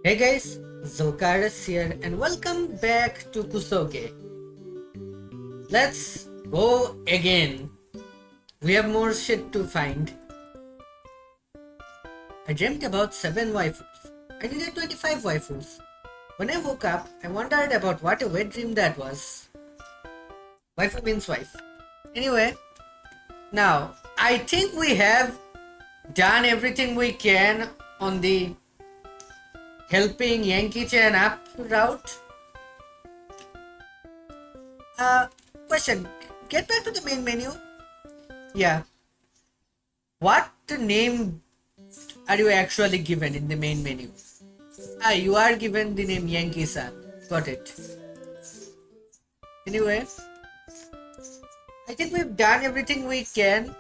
Hey guys, Zulk here and welcome back to Kusoge. Let's go again. We have more shit to find. I dreamt about 7 waifus. I needed 25 waifus. When I woke up, I wondered about what a wet dream that was. Waifu means wife. Anyway, now I think we have done everything we can on the helping Yankee-chan up route. Question. Get back to the main menu. Yeah. What name are you actually given in the main menu? You are given the name Yankee-san. Got it. Anyway, I think we've done everything we can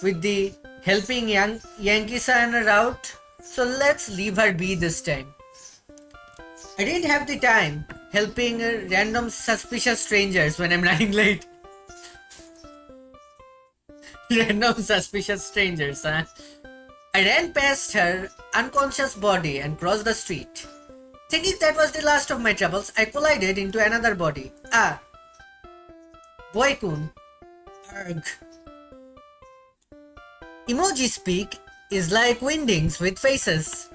with the helping Yankee-san route. So let's leave her be this time. I didn't have the time helping random suspicious strangers when I'm running late. Random suspicious strangers, huh? I ran past her unconscious body and crossed the street. Thinking that was the last of my troubles, I collided into another body. Boy-kun. Arg. Emoji speak is like windings with faces.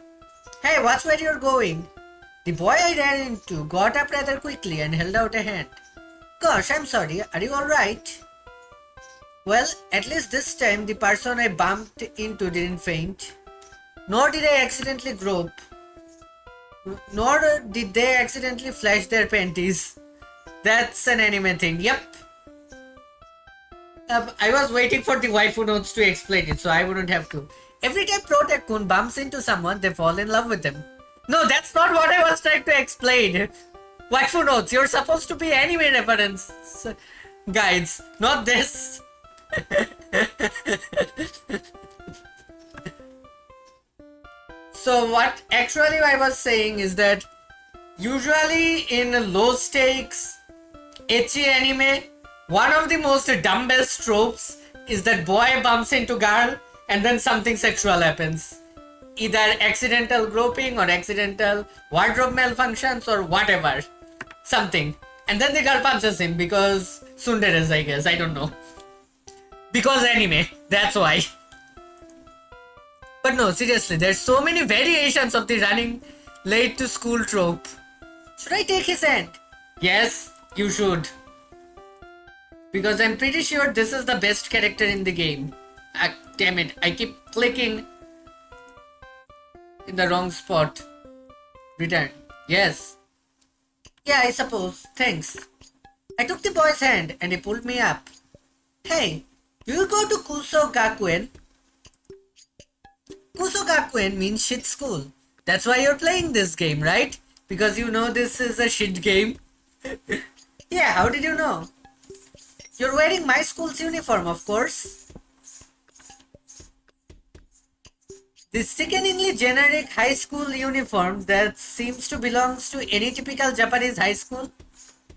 Hey, watch where you're going. The boy I ran into got up rather quickly and held out a hand. Gosh, I'm sorry, are you alright? Well, at least this time the person I bumped into didn't faint. Nor did I accidentally grope. Nor did they accidentally flash their panties. That's an anime thing, yep. I was waiting for the waifu notes to explain it so I wouldn't have to. Every time Protect-kun bumps into someone, they fall in love with them. No, that's not what I was trying to explain. Waifu notes, you're supposed to be anime reference guides, not this. So what actually I was saying is that usually in low stakes ecchi anime, one of the most dumbest tropes is that boy bumps into girl and then something sexual happens. Either accidental groping or accidental wardrobe malfunctions or whatever. Something. And then the girl punches him because tsunderes, I guess. I don't know. Because anime. That's why. But no, seriously, there's so many variations of the running late to school trope. Should I take his hand? Yes, you should. Because I'm pretty sure this is the best character in the game. Damn it, I keep clicking in the wrong spot. Return. Yes. Yeah, I suppose. Thanks. I took the boy's hand and he pulled me up. Hey, do you go to Kuso Gakuen? Kuso Gakuen means shit school. That's why you're playing this game, right? Because you know this is a shit game. Yeah, how did you know? You're wearing my school's uniform, of course. The sickeningly generic high school uniform that seems to belong to any typical Japanese high school?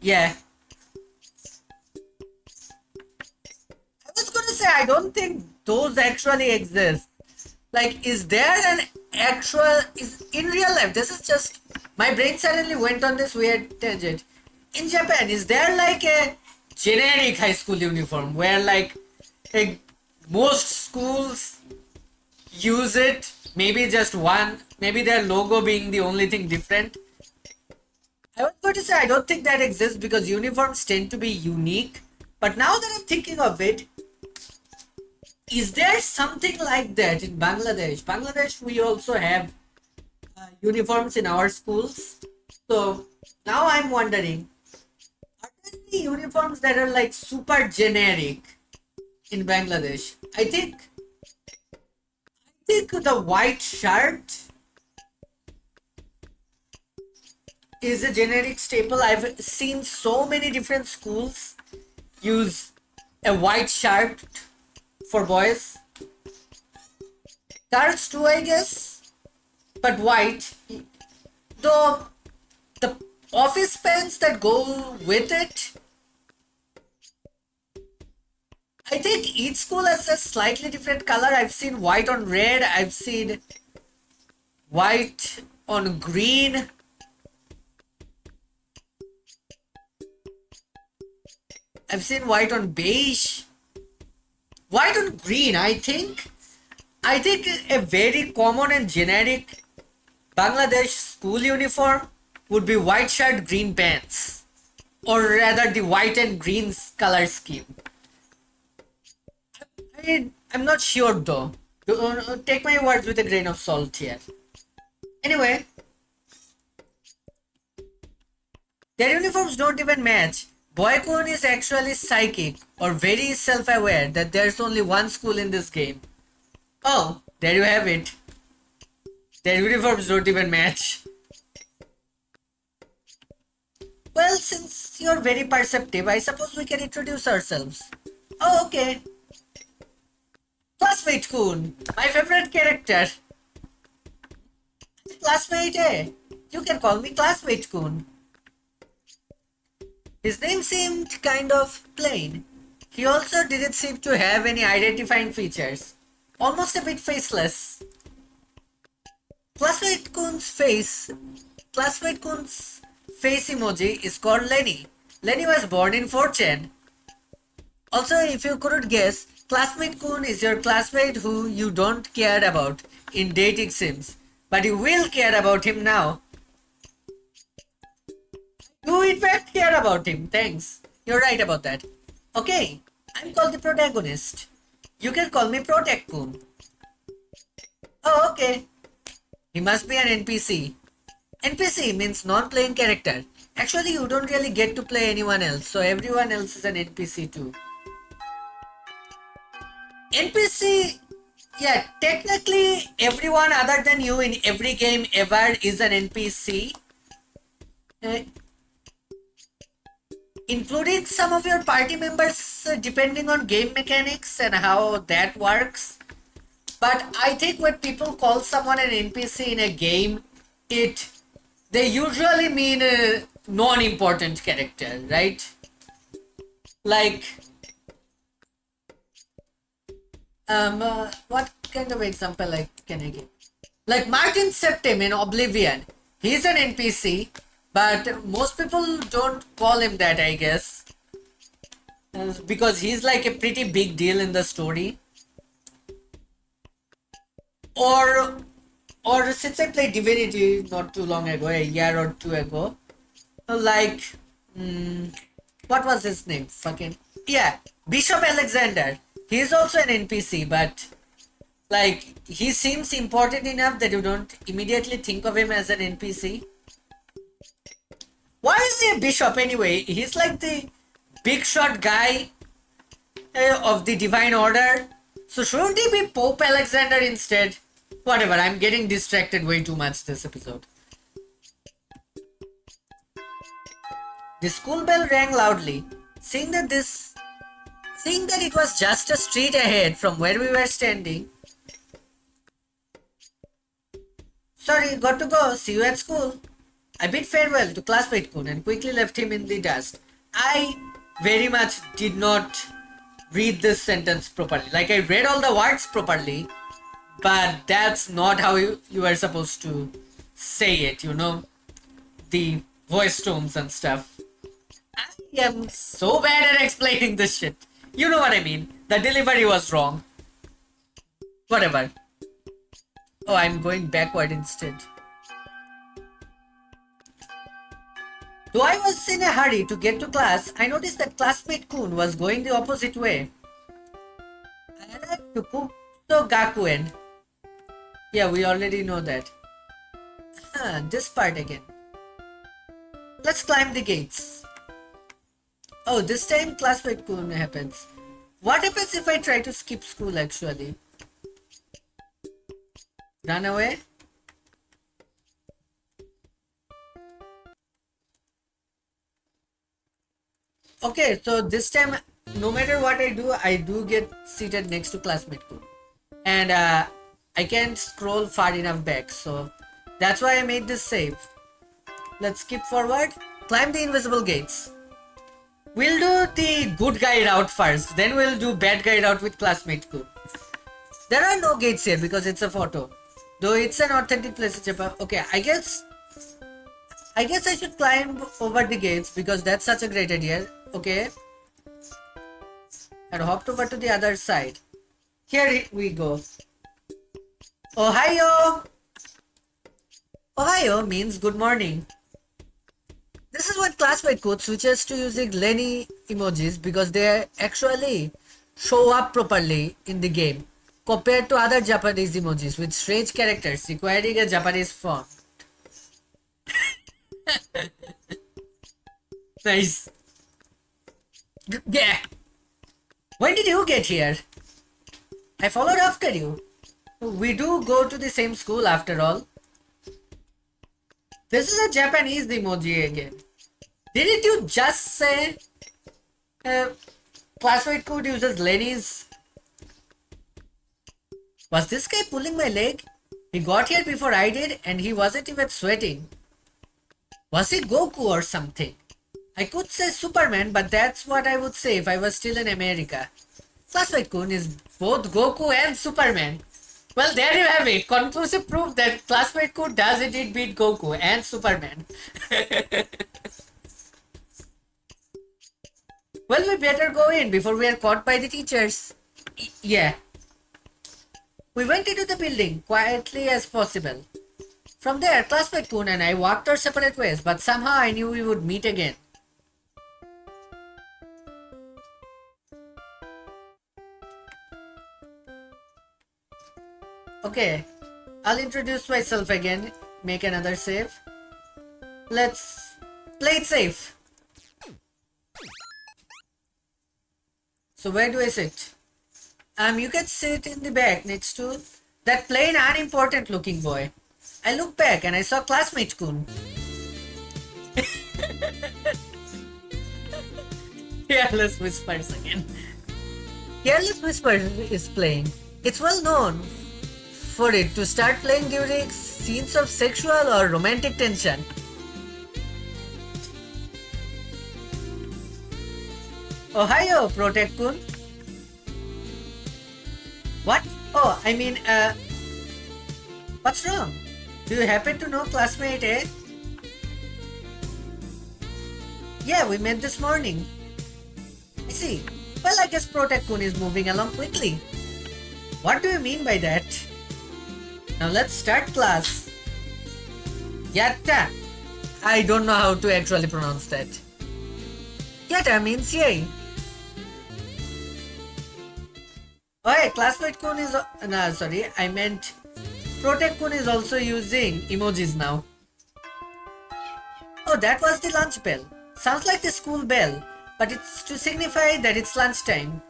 Yeah. I was gonna say, I don't think those actually exist. Like, is there an actual... in real life, this is just... My brain suddenly went on this weird tangent. In Japan, is there like a generic high school uniform where like most schools use it, maybe just one, maybe their logo being the only thing different? I was going to say I don't think that exists because uniforms tend to be unique, but now that I'm thinking of it, is there something like that in Bangladesh? Bangladesh, we also have uniforms in our schools, so now I'm wondering, are there any uniforms that are like super generic in Bangladesh? I think the white shirt is a generic staple. I've seen so many different schools use a white shirt for boys. Girls too, I guess, but white. Though the office pants that go with it, I think each school has a slightly different color. I've seen white on red. I've seen white on green. I've seen white on beige. White on green, I think a very common and generic Bangladesh school uniform would be white shirt, green pants. Or rather the white and green color scheme. I'm not sure though. Take my words with a grain of salt here. Anyway, their uniforms don't even match. Boy-kun is actually psychic or very self-aware that there's only one school in this game. Oh, there you have it. Their uniforms don't even match. Well, since you're very perceptive, I suppose we can introduce ourselves. Oh, okay. Classmate Kun, my favorite character. Classmate, eh? You can call me Classmate Kun. His name seemed kind of plain. He also didn't seem to have any identifying features. Almost a bit faceless. Classmate Kun's face emoji is called Lenny. Lenny was born in 4chan. Also, if you couldn't guess, Classmate Kun is your classmate who you don't care about in dating sims, but you will care about him now. You in fact care about him, thanks. You're right about that. Okay, I'm called the protagonist. You can call me Protect Kun. Oh, okay. He must be an NPC. NPC means non-playing character. Actually, you don't really get to play anyone else, so everyone else is an NPC too. NPC, yeah, technically everyone other than you in every game ever is an NPC. Including some of your party members depending on game mechanics and how that works. But I think when people call someone an NPC in a game, they usually mean a non-important character, right? Like, what kind of example can I give? Like Martin Septim in Oblivion. He's an NPC, but most people don't call him that, I guess. Because he's like a pretty big deal in the story. Or since I played Divinity not too long ago, a year or two ago, like, what was his name? Yeah, Bishop Alexander. He's also an NPC, but like, he seems important enough that you don't immediately think of him as an NPC. Why is he a bishop anyway? He's like the big shot guy of the Divine Order. So shouldn't he be Pope Alexander instead? Whatever, I'm getting distracted way too much this episode. The school bell rang loudly. Seeing that it was just a street ahead from where we were standing. Sorry, got to go. See you at school. I bid farewell to classmate Kun and quickly left him in the dust. I very much did not read this sentence properly. Like, I read all the words properly, but that's not how you are supposed to say it, you know? The voice tones and stuff. I am so bad at explaining this shit. You know what I mean. The delivery was wrong. Whatever. Oh, I'm going backward instead. Though I was in a hurry to get to class, I noticed that classmate Kun was going the opposite way. I arrived to Kuso Gakuen. Yeah, we already know that. This part again. Let's climb the gates. Oh, this time classmate Kun happens. What happens if I try to skip school actually? Run away? Okay, so this time, no matter what I do get seated next to classmate Kun. And I can't scroll far enough back, so that's why I made this save. Let's skip forward. Climb the invisible gates. We'll do the good guy route first, then we'll do bad guy route with classmate Kun. There are no gates here because it's a photo. Though it's an authentic place in Japan. Okay, I guess I should climb over the gates because that's such a great idea. Okay, and hopped over to the other side. Here we go. Ohio! Ohio means good morning. This is when classmate code switches to using Lenny emojis because they actually show up properly in the game compared to other Japanese emojis with strange characters requiring a Japanese font. Nice. Yeah. When did you get here? I followed after you. We do go to the same school after all. This is a Japanese emoji again. Didn't you just say classmate code uses Lenny's? Was this guy pulling my leg? He got here before I did and he wasn't even sweating. Was he Goku or something? I could say Superman, but that's what I would say if I was still in America. Classmate Kun is both Goku and Superman. Well, there you have it. Conclusive proof that Classmate Kun does indeed beat Goku and Superman. Well, we better go in before we are caught by the teachers. Yeah. We went into the building quietly as possible. From there, Classmate Kun and I walked our separate ways, but somehow I knew we would meet again. Okay, I'll introduce myself again, make another save. Let's play it safe. So where do I sit? You can sit in the back next to that plain unimportant looking boy. I looked back and I saw classmate Kun. Careless Whispers again. Careless Whispers is playing. It's well known for it to start playing during scenes of sexual or romantic tension. Ohio, Protect Kun. What? Oh, I mean, what's wrong? Do you happen to know classmate A? Yeah, we met this morning. I see. Well, I guess Protect Kun is moving along quickly. What do you mean by that? Now let's start class. Yatta. I don't know how to actually pronounce that. Yatta means yay. Oh, hey, classmate Kun is... No, sorry, I meant Protect Kun is also using emojis now. Oh, that was the lunch bell. Sounds like the school bell, but it's to signify that it's lunchtime.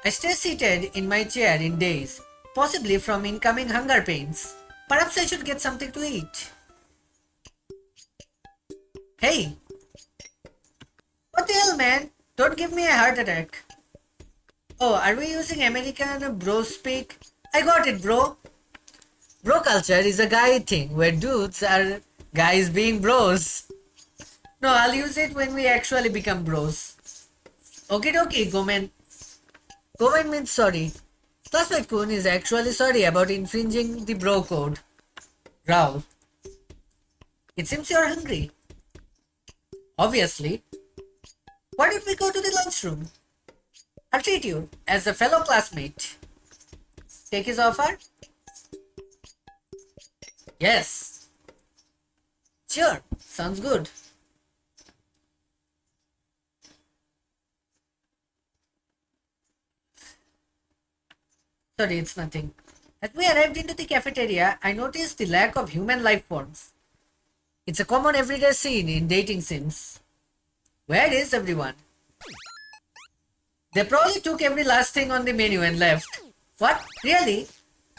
I stay seated in my chair in daze, possibly from incoming hunger pains. Perhaps I should get something to eat. Hey! What the hell, man? Don't give me a heart attack. Oh, are we using American bro speak? I got it, bro. Bro culture is a guy thing where dudes are guys being bros. No, I'll use it when we actually become bros. Okie dokie, Gomen. Gomen means sorry. Classmate Kun is actually sorry about infringing the bro code. Growl. It seems you're hungry. Obviously. Why don't we go to the lunchroom? I'll treat you as a fellow classmate. Take his offer? Yes. Sure, sounds good. Sorry, it's nothing. As we arrived into the cafeteria, I noticed the lack of human life forms. It's a common everyday scene in dating sims. Where is everyone? They probably took every last thing on the menu and left. What? Really?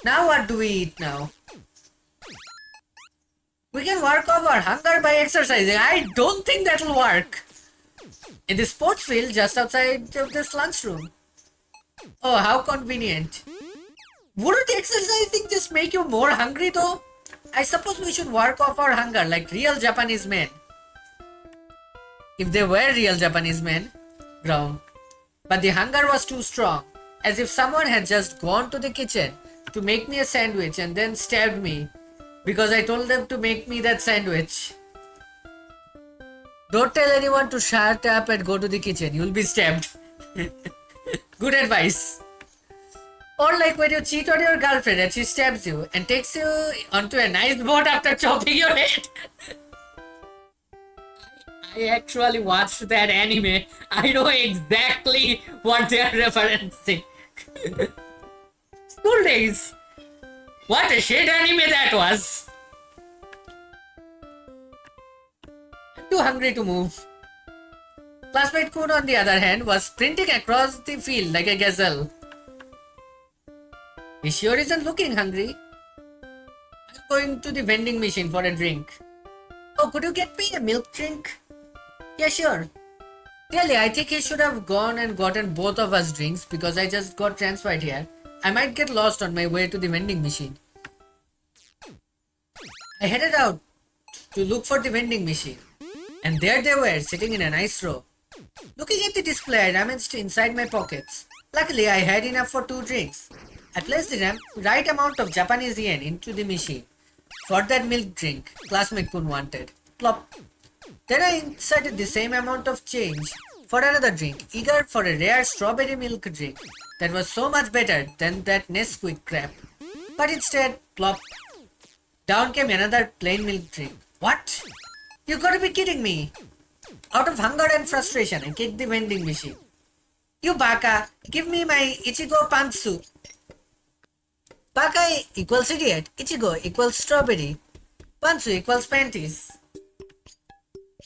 Now what do we eat now? We can work off our hunger by exercising. I don't think that'll work. In the sports field just outside of this lunchroom. Oh, how convenient. Wouldn't exercising just make you more hungry though? I suppose we should work off our hunger like real Japanese men. If they were real Japanese men. Ground. But the hunger was too strong, as if someone had just gone to the kitchen, to make me a sandwich and then stabbed me because I told them to make me that sandwich. Don't tell anyone to shut up and go to the kitchen. You'll be stabbed. Good advice. Or like when you cheat on your girlfriend and she stabs you and takes you onto a nice boat after chopping your head. I actually watched that anime. I know exactly what they're referencing. School days. What a shit anime that was. I'm too hungry to move. Classmate Kun, on the other hand, was sprinting across the field like a gazelle. He sure isn't looking hungry. I'm going to the vending machine for a drink. Oh, could you get me a milk drink? Yeah, sure. Really, I think he should have gone and gotten both of us drinks because I just got transferred here. I might get lost on my way to the vending machine. I headed out to look for the vending machine. And there they were, sitting in a nice row. Looking at the display, I rummaged inside my pockets. Luckily, I had enough for 2 drinks. I placed the right amount of Japanese yen into the machine for that milk drink classmate Kun wanted. Plop. Then I inserted the same amount of change for another drink, eager for a rare strawberry milk drink that was so much better than that Nesquik crap. But instead, plop, down came another plain milk drink. What? You gotta be kidding me! Out of hunger and frustration, I kicked the vending machine. You baka, give me my Ichigo pantsu. Baka equals idiot, Ichigo equals strawberry, pantsu equals panties.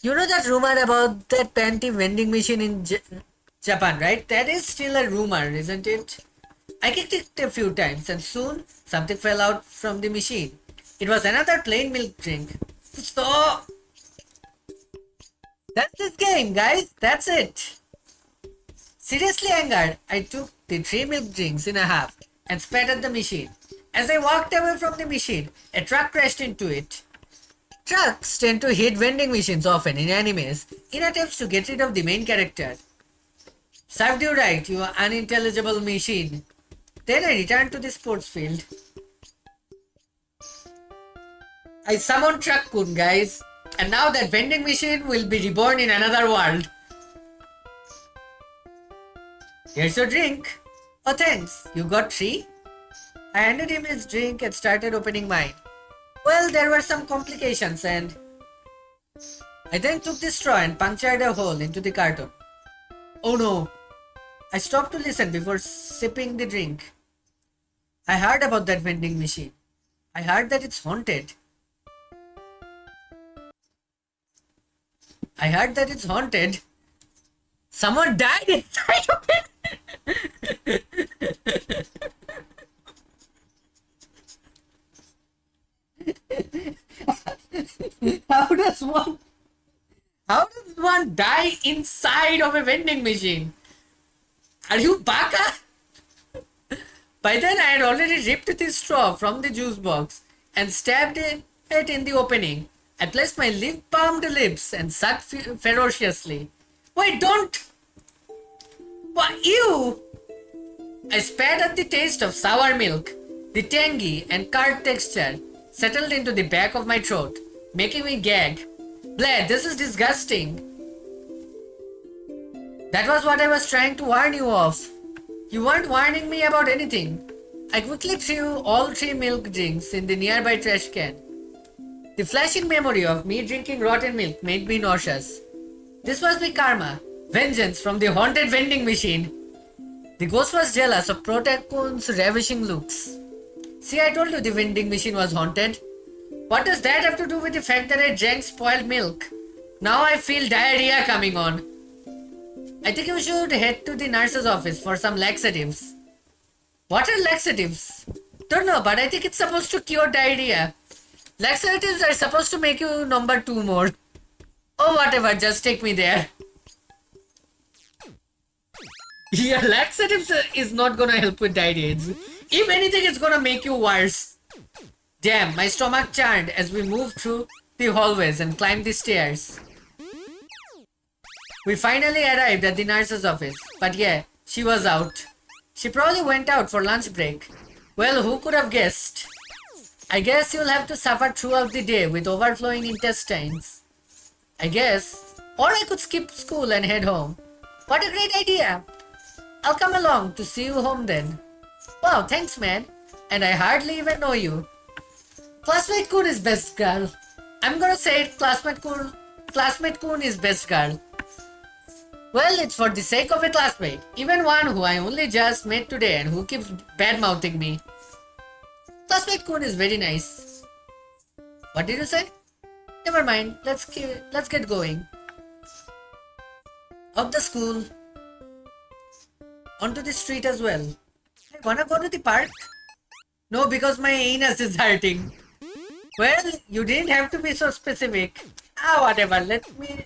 You know that rumor about that panty vending machine in Japan, right? That is still a rumor, isn't it? I kicked it a few times and soon something fell out from the machine. It was another plain milk drink. So, that's this game, guys. That's it. Seriously angered, I took the 3 milk drinks in a half and spat at the machine. As I walked away from the machine, a truck crashed into it. Trucks tend to hit vending machines often in animes in attempts to get rid of the main character. Served you right, you unintelligible machine. Then I returned to the sports field. I summoned Truck Kun, guys, and now that vending machine will be reborn in another world. Here's your drink. Oh, thanks. You got 3? I handed him his drink and started opening mine. Well, there were some complications and I then took the straw and punctured a hole into the carton. Oh no! I stopped to listen before sipping the drink. I heard about that vending machine. I heard that it's haunted. I heard that it's haunted. Someone died inside of it. How does one die inside of a vending machine? Are you baka? By then I had already ripped the straw from the juice box and stabbed it in the opening. I placed my lip-palmed lips and sucked ferociously. Wait, don't! What, ew! I spat at the taste of sour milk. The tangy and card texture settled into the back of my throat, making me gag. Bleh, this is disgusting. That was what I was trying to warn you of. You weren't warning me about anything. I quickly threw all 3 milk drinks in the nearby trash can. The flashing memory of me drinking rotten milk made me nauseous. This was my karma, vengeance from the haunted vending machine. The ghost was jealous of Protakun's ravishing looks. See, I told you the vending machine was haunted. What does that have to do with the fact that I drank spoiled milk? Now I feel diarrhea coming on. I think you should head to the nurse's office for some laxatives. What are laxatives? Don't know, but I think it's supposed to cure diarrhea. Laxatives are supposed to make you number 2 more. Oh, whatever, just take me there. Yeah, laxatives is not gonna help with diarrhea. If anything, it's gonna make you worse. Damn, my stomach churned as we moved through the hallways and climbed the stairs. We finally arrived at the nurse's office, but yeah, she was out. She probably went out for lunch break. Well, who could have guessed? I guess you'll have to suffer throughout the day with overflowing intestines. I guess. Or I could skip school and head home. What a great idea! I'll come along to see you home then. Wow, thanks man. And I hardly even know you. Classmate Kun is best girl. I'm gonna say it, Classmate Kun is best girl. Well, it's for the sake of a classmate. Even one who I only just met today and who keeps bad-mouthing me. Classmate Kun is very nice. What did you say? Never mind. Let's get going. Up the school. Onto the street as well. I wanna go to the park? No, because my anus is hurting. Well, you didn't have to be so specific. Whatever. Let me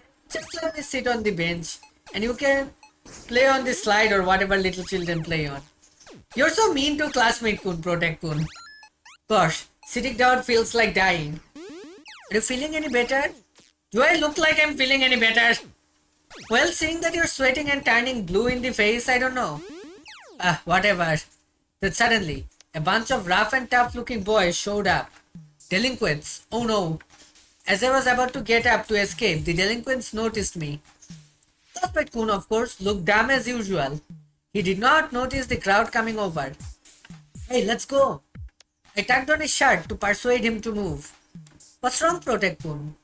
sit on the bench, and you can play on the slide or whatever little children play on. You're so mean to classmate Kun, Protect Kun. Gosh, sitting down feels like dying. Are you feeling any better? Do I look like I'm feeling any better? Well, seeing that you're sweating and turning blue in the face, I don't know. Whatever. Then suddenly, a bunch of rough and tough looking boys showed up. Delinquents. Oh no. As I was about to get up to escape, the delinquents noticed me. Classmate Kun, of course, looked dumb as usual. He did not notice the crowd coming over. Hey, let's go. I tugged on his shirt to persuade him to move. What's wrong, Protect Kun?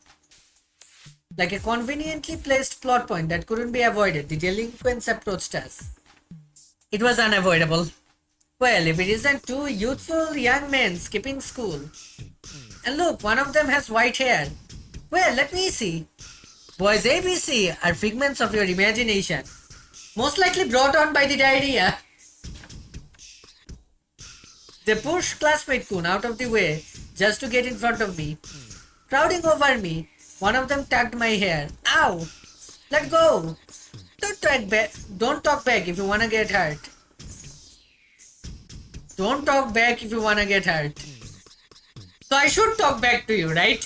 Like a conveniently placed plot point that couldn't be avoided, the delinquents approached us. It was unavoidable. Well, if it isn't two youthful young men skipping school. And look, one of them has white hair. Well, let me see. Boys ABC are figments of your imagination. Most likely brought on by the diarrhea. They pushed Classmate Kun out of the way just to get in front of me. Crowding over me, one of them tugged my hair. Ow! Let go! Don't talk back if you wanna get hurt. Don't talk back if you wanna get hurt. So I should talk back to you, right?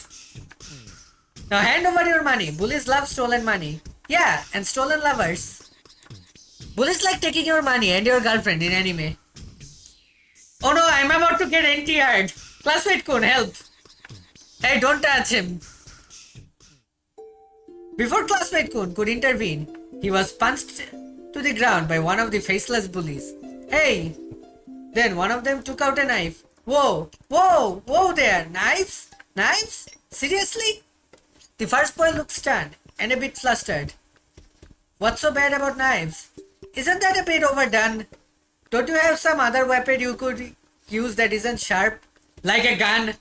Now hand over your money. Bullies love stolen money. Yeah, and stolen lovers. Bullies like taking your money and your girlfriend in anime. Oh no, I'm about to get NTR'd. Classmate Kun, help. Hey, don't touch him. Before Classmate Kun could intervene, he was punched to the ground by one of the faceless bullies. Hey! Then one of them took out a knife. Whoa! Whoa! Whoa there! Knives? Knives? Seriously? The first boy looked stunned and a bit flustered. What's so bad about knives? Isn't that a bit overdone? Don't you have some other weapon you could use that isn't sharp? Like a gun?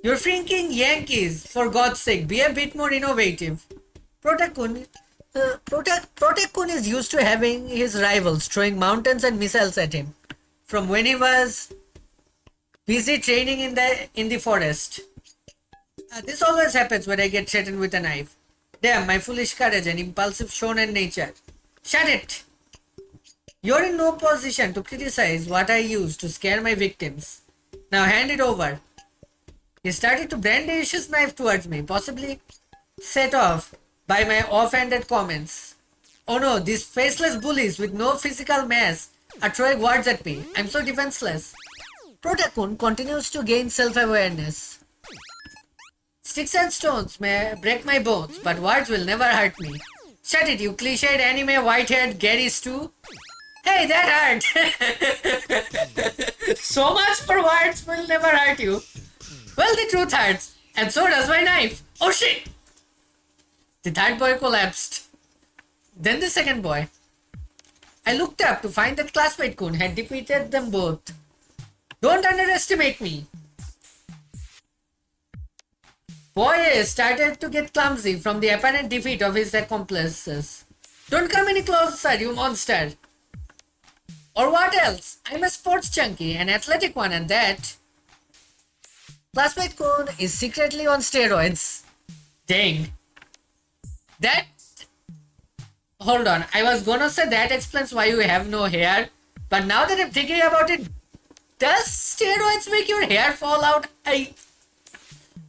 You're freaking Yankees, for God's sake, be a bit more innovative. Protect Kun is used to having his rivals throwing mountains and missiles at him from when he was busy training in the forest. This always happens when I get threatened with a knife. Damn, my foolish courage and impulsive shonen nature. Shut it! You're in no position to criticize what I use to scare my victims. Now hand it over. He started to brandish his knife towards me, possibly set off by my offhanded comments. Oh no, these faceless bullies with no physical mass are throwing words at me. I'm so defenseless. Protect Kun continues to gain self-awareness. Sticks and stones may break my bones, but words will never hurt me. Shut it, you cliched anime white-haired Gary Stu. Hey, that hurt! So much for words will never hurt you. Well, the truth hurts, and so does my knife. Oh shit! The third boy collapsed. Then the second boy. I looked up to find that Classmate Kun had defeated them both. Don't underestimate me. Boy A started to get clumsy from the apparent defeat of his accomplices. Don't come any closer, you monster. Or what else? I'm a sports junkie, an athletic one, and that. Classmate Kun is secretly on steroids. Dang. That. Hold on, I was gonna say that explains why you have no hair, but now that I'm thinking about it, does steroids make your hair fall out? I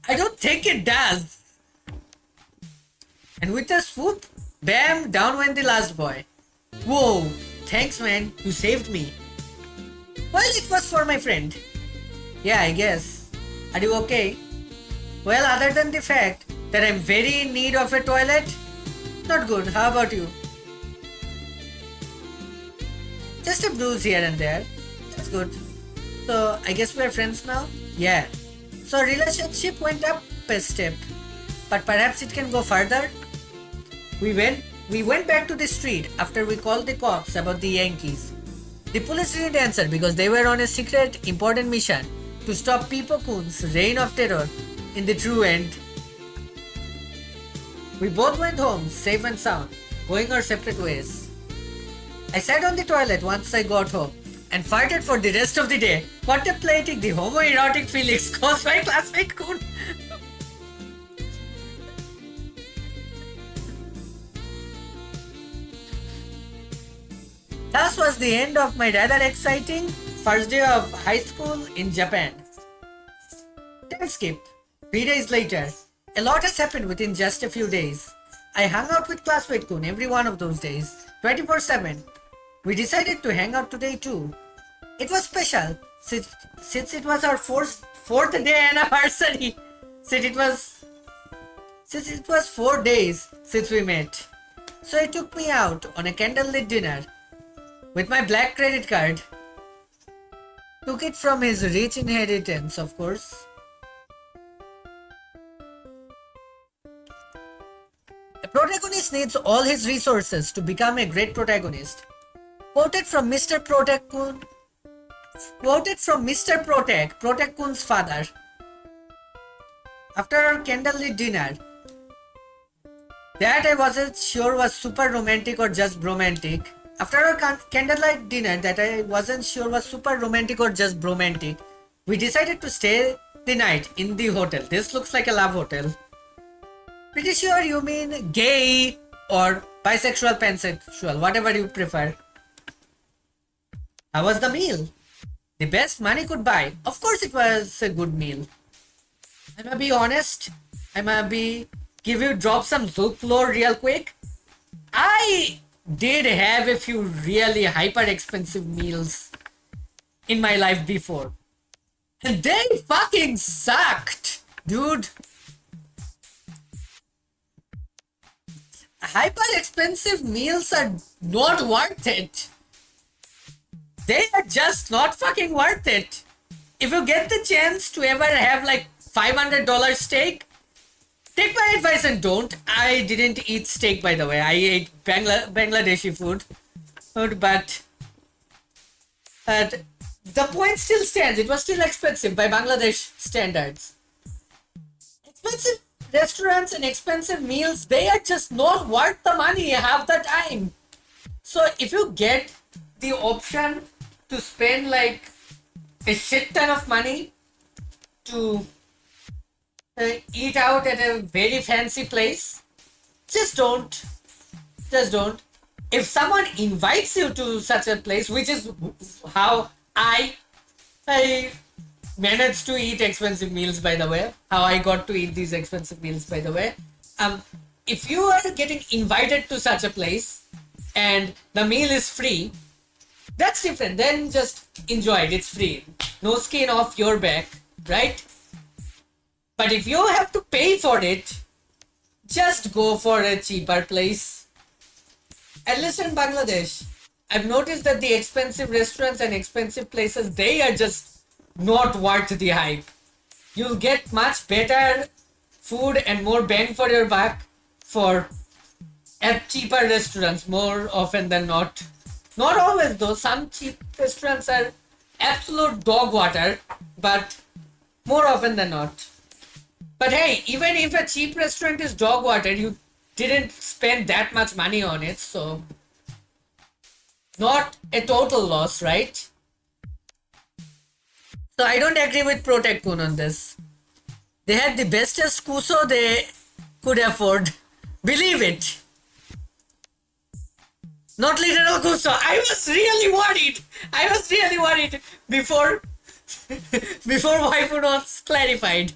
don't think it does. And with a swoop, bam, down went the last boy. Whoa, thanks man, you saved me. Well, it was for my friend. Yeah, I guess. Are you okay? Well, other than the fact that I'm very in need of a toilet, not good. How about you? Just a bruise here and there. That's good. So, I guess we're friends now? Yeah. So, relationship went up a step. But perhaps it can go further? We went back to the street after we called the cops about the Yankees. The police didn't answer because they were on a secret, important mission to stop Pipo Kun's reign of terror in the true end. We both went home, safe and sound, going our separate ways. I sat on the toilet once I got home and farted for the rest of the day, contemplating the homoerotic feelings caused by classmate Kun. Thus was the end of my rather exciting first day of high school in Japan. Time skip. 3 days later, a lot has happened within just a few days. I hung out with classmate Kun every one of those days, 24/7. We decided to hang out today too. It was special since it was our fourth day anniversary. Since it was 4 days since we met. So he took me out on a candlelit dinner with my black credit card. Took it from his rich inheritance, of course. A protagonist needs all his resources to become a great protagonist. Quoted from Mr. Protect Kun. Quoted from Mr. Protect Kun's father. After our candlelit dinner, that I wasn't sure was super romantic or just bromantic. After our candlelight dinner that I wasn't sure was super romantic or just bromantic, we decided to stay the night in the hotel. This looks like a love hotel. Pretty sure you mean gay or bisexual, pansexual, whatever you prefer. How was the meal? The best money could buy. Of course it was a good meal. I'm gonna be honest. Drop some Zulk lore real quick. I did have a few really hyper expensive meals in my life before. And they fucking sucked, dude. Hyper expensive meals are not worth it. They are just not fucking worth it. If you get the chance to ever have like $500 steak, take my advice and don't. I didn't eat steak, by the way. I ate Bangladeshi food. But the point still stands. It was still expensive by Bangladesh standards. Expensive restaurants and expensive meals, they are just not worth the money half the time. So if you get the option to spend like a shit ton of money to eat out at a very fancy place, just don't. Just don't. If someone invites you to such a place, which is how I managed to eat expensive meals, by the way, how I got to eat these expensive meals, by the way. If you are getting invited to such a place and the meal is free, that's different. Then just enjoy it. It's free. No skin off your back, right? But if you have to pay for it, just go for a cheaper place. At least in Bangladesh, I've noticed that the expensive restaurants and expensive places, they are just not worth the hype. You'll get much better food and more bang for your buck at cheaper restaurants more often than not. Not always though. Some cheap restaurants are absolute dog water, but more often than not. But hey, even if a cheap restaurant is dog water, you didn't spend that much money on it, so not a total loss, right? So I don't agree with Protect Kun on this. They had the bestest Kuso they could afford. Believe it. Not literal Kuso. I was really worried before waifu was clarified.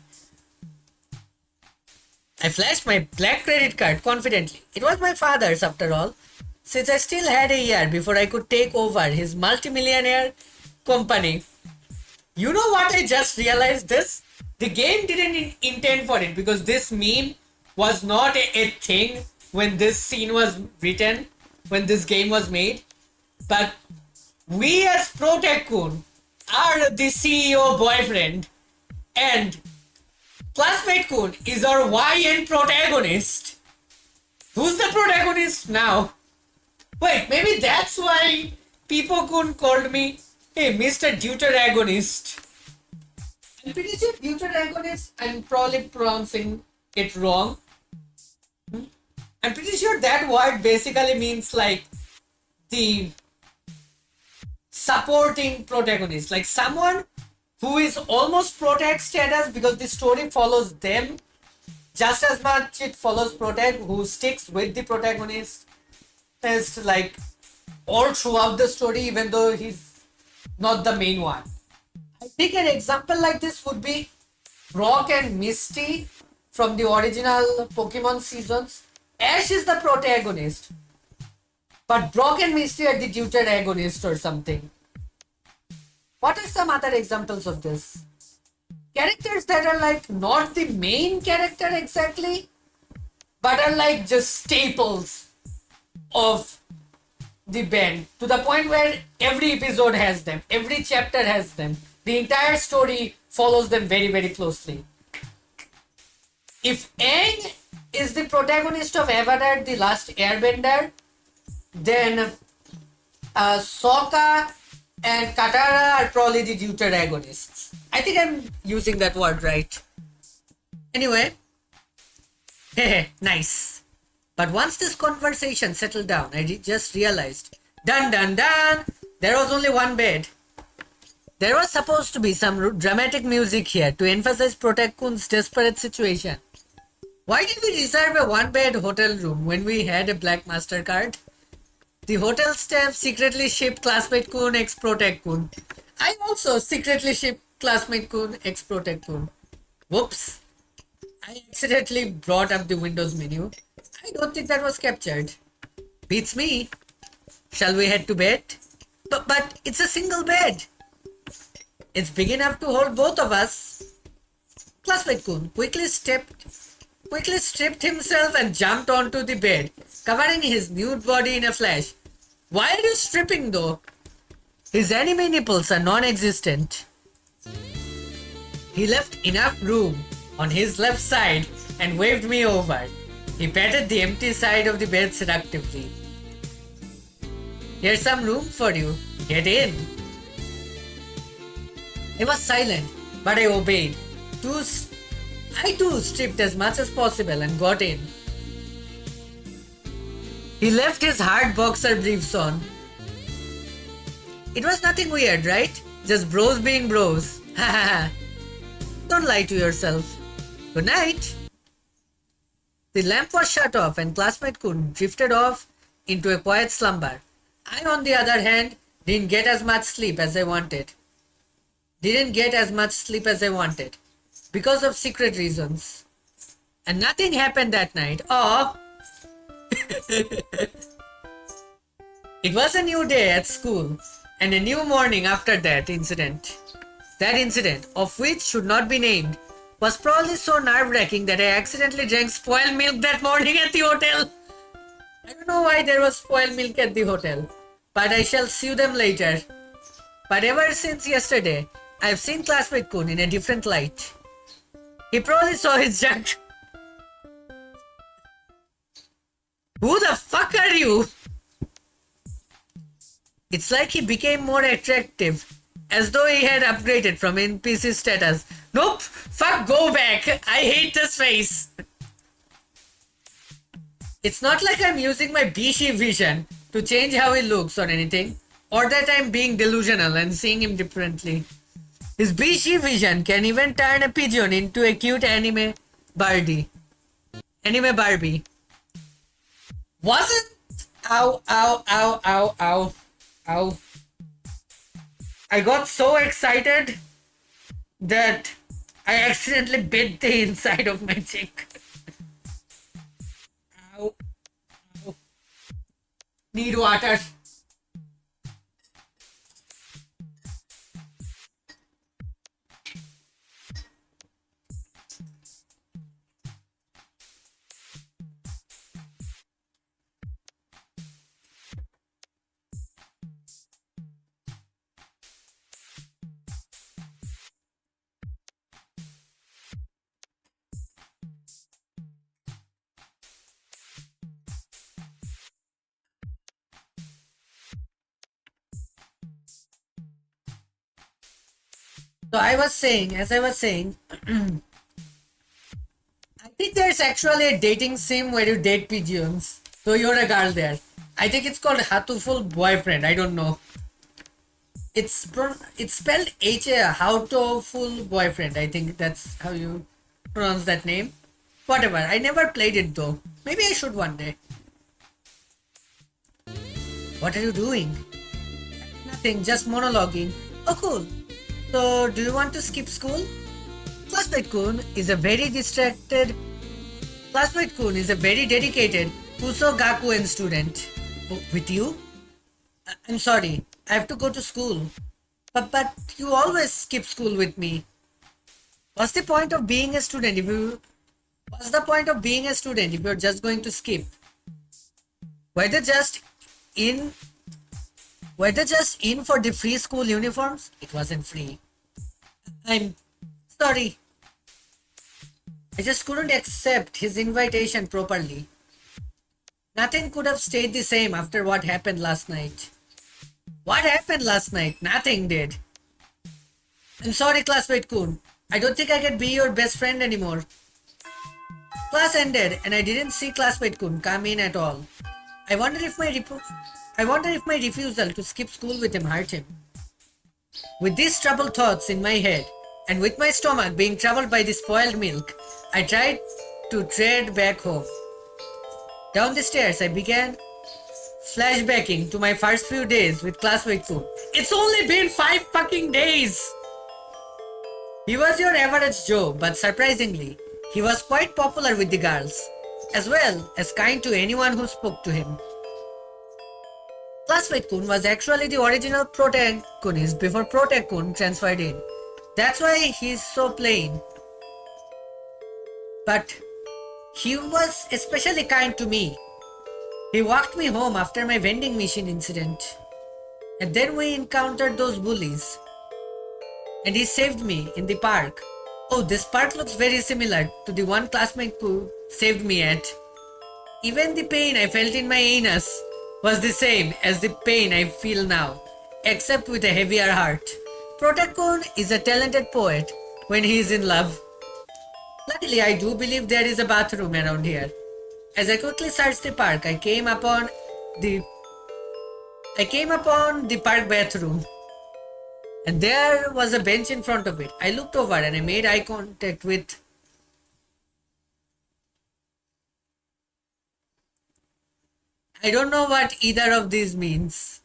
I flashed my black credit card confidently. It was my father's after all. Since I still had a year before I could take over his multimillionaire company. You know what? I just realized this. The game didn't intend for it because this meme was not a thing when this scene was written, when this game was made. But we as Pro Tycoon are the CEO boyfriend, and Classmate Kun is our YN protagonist. Who's the protagonist now? Wait, maybe that's why People Kun called me, hey, Mr. Deuteragonist. I'm pretty sure Deuteragonist, I'm probably pronouncing it wrong. I'm pretty sure that word basically means like the supporting protagonist, like someone who is almost protag status because the story follows them just as much it follows protag, who sticks with the protagonist is like all throughout the story even though he's not the main one. I think an example like this would be Brock and Misty from the original Pokemon seasons. Ash is the protagonist, but Brock and Misty are the deuteragonist or something. What are some other examples of this? Characters that are like not the main character exactly, but are like just staples of the band to the point where every episode has them, every chapter has them, the entire story follows them very, very closely. If Aang is the protagonist of Avatar The Last Airbender, then Sokka and Katara are probably the deuteragonists. I think I'm using that word right. Anyway, nice. But once this conversation settled down, I just realized, dun dun dun, there was only one bed. There was supposed to be some dramatic music here to emphasize Protect Kun's desperate situation. Why did we reserve a one-bed hotel room when we had a black MasterCard? The hotel staff secretly shipped Classmate Kun ex Protect Kun. I also secretly shipped Classmate Kun ex Protect Kun. Whoops. I accidentally brought up the Windows menu. I don't think that was captured. Beats me. Shall we head to bed? But it's a single bed. It's big enough to hold both of us. Classmate Kun quickly stripped himself and jumped onto the bed, covering his nude body in a flash. Why are you stripping though? His anime nipples are non-existent. He left enough room on his left side and waved me over. He patted the empty side of the bed seductively. Here's some room for you. Get in. I was silent, but I obeyed. I too stripped as much as possible and got in. He left his hard boxer briefs on. It was nothing weird, right? Just bros being bros. Ha ha ha. Don't lie to yourself. Good night. The lamp was shut off and Classmate Kun drifted off into a quiet slumber. I, on the other hand, didn't get as much sleep as I wanted. Because of secret reasons. And nothing happened that night. Oh. It was a new day at school and a new morning after that incident. That incident, of which should not be named, was probably so nerve-wracking that I accidentally drank spoiled milk that morning at the hotel. I don't know why there was spoiled milk at the hotel, but I shall sue them later. But ever since yesterday, I've seen Classmate Kun in a different light. He probably saw his junk. Who the fuck are you? It's like he became more attractive, as though he had upgraded from NPC status. Nope, fuck, go back. I hate this face. It's not like I'm using my Bishi vision to change how he looks or anything, or that I'm being delusional and seeing him differently. His Bishi vision can even turn a pigeon into a cute anime Barbie. Wasn't? Ow, ow, ow, ow, ow, ow. I got so excited that I accidentally bit the inside of my cheek. Ow, ow. Need water. So as I was saying, I think there's actually a dating sim where you date pigeons. So you're a girl there. I think it's called Hatuful Boyfriend. I don't know. It's spelled H-A, Hatuful Boyfriend. I think that's how you pronounce that name. Whatever. I never played it though. Maybe I should one day. What are you doing? Nothing, just monologuing. Oh, cool. So, do you want to skip school? Classmate Kun is a very distracted. Classmate Kun is a very dedicated Kuso Gakuen student. Oh, with you? I'm sorry, I have to go to school. But you always skip school with me. What's the point of being a student if you? What's the point of being a student if you're just going to skip? Whether just in Whether just in for the free school uniforms? It wasn't free. I'm sorry. I just couldn't accept his invitation properly. Nothing could have stayed the same after what happened last night. What happened last night? Nothing did. I'm sorry, classmate Kun. I don't think I can be your best friend anymore. Class ended and I didn't see classmate Kun come in at all. I wonder if my refusal to skip school with him hurt him. With these troubled thoughts in my head, and with my stomach being troubled by the spoiled milk, I tried to tread back home. Down the stairs, I began flashbacking to my first few days with classmate Kun. It's only been 5 fucking days! He was your average Joe, but surprisingly, he was quite popular with the girls, as well as kind to anyone who spoke to him. Classmate Kun was actually the original protagonist before Protag Kun transferred in. That's why he's so plain. But he was especially kind to me. He walked me home after my vending machine incident. And then we encountered those bullies. And he saved me in the park. Oh, this park looks very similar to the one classmate who saved me at. Even the pain I felt in my anus was the same as the pain I feel now, except with a heavier heart. Protag Kun is a talented poet when he is in love. Luckily, I do believe there is a bathroom around here. As I quickly searched the park, I came upon the park bathroom. And there was a bench in front of it. I looked over and I made eye contact with. I don't know what either of these means.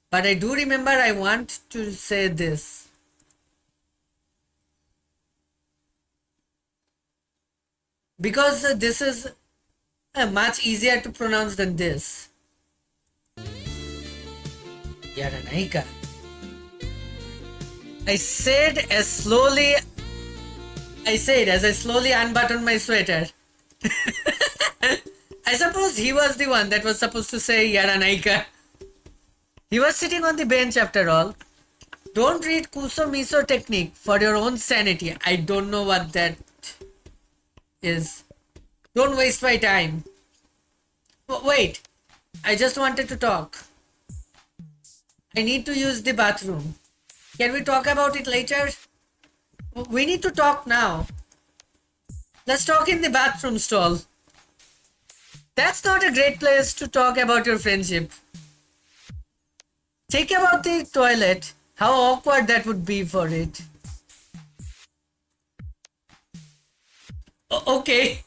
But I do remember I want to say this. Because this is much easier to pronounce than this. Yaranaika. I said as I slowly unbuttoned my sweater. I suppose he was the one that was supposed to say Yaranaika. He was sitting on the bench after all. Don't read Kuso Miso technique for your own sanity. I don't know what that is. Don't waste my time. Wait, I just wanted to talk. I need to use the bathroom. Can we talk about it later? We need to talk now. Let's talk in the bathroom stall. That's not a great place to talk about your friendship. Think about the toilet. How awkward that would be for it. Okay.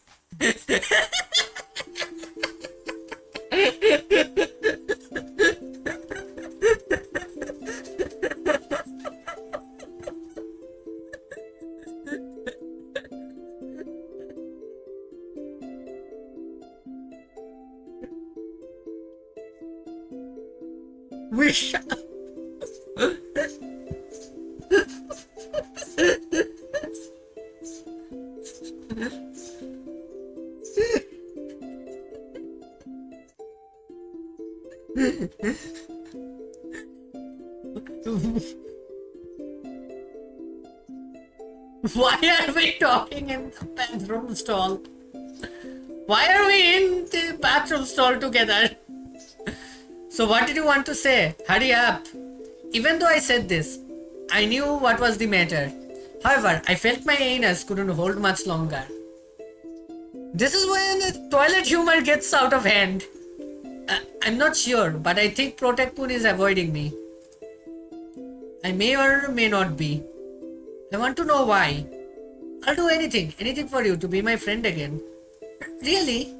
Wish. Why are we talking in the bathroom stall? Why are we in the bathroom stall together? So what did you want to say? Hurry up. Even though I said this, I knew what was the matter. However, I felt my anus couldn't hold much longer. This is when the toilet humor gets out of hand. I'm not sure, but I think Protect-kun is avoiding me. I may or may not be. I want to know why. I'll do anything for you to be my friend again. Really?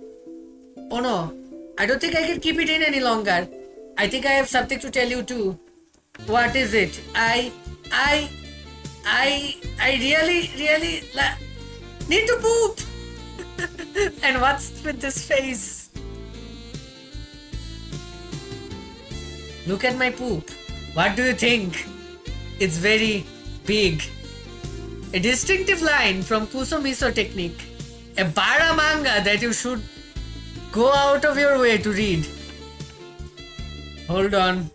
Oh no, I don't think I can keep it in any longer. I think I have something to tell you too. What is it? I really need to poop. And what's with this face? Look at my poop. What do you think? It's very big. A distinctive line from Kuso Miso technique. A bara manga that you should go out of your way to read. Hold on.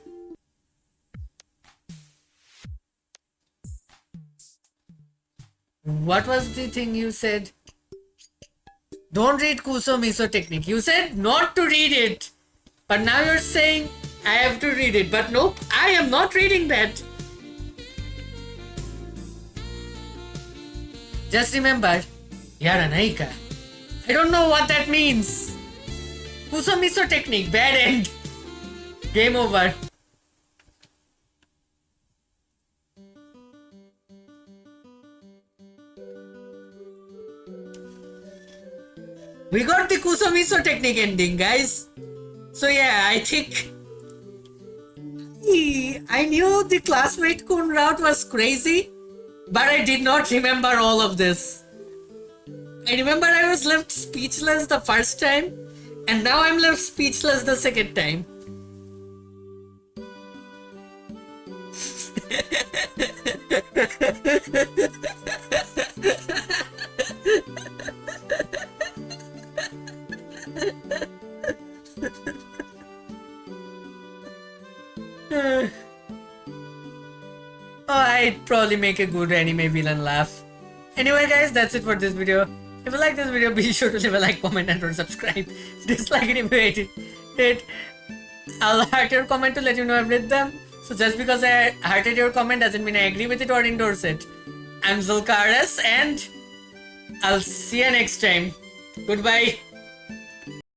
What was the thing you said? Don't read Kuso Miso technique. You said not to read it. But now you're saying I have to read it. But nope, I am not reading that. Just remember, you're an Aika. I don't know what that means. Kuso Miso technique, bad end. Game over. We got the Kuso Miso technique ending, guys. So yeah, I think I knew the classmate kun route was crazy, but I did not remember all of this. I remember I was left speechless the first time, and now I'm left speechless the second time. I'd probably make a good anime villain laugh. Anyway guys, that's it for this video. If you like this video, be sure to leave a like, comment and or subscribe. Dislike it if you hate it. I'll heart your comment to let you know I've read them. So just because I hearted your comment doesn't mean I agree with it or endorse it. I'm Zulk and I'll see you next time. Goodbye.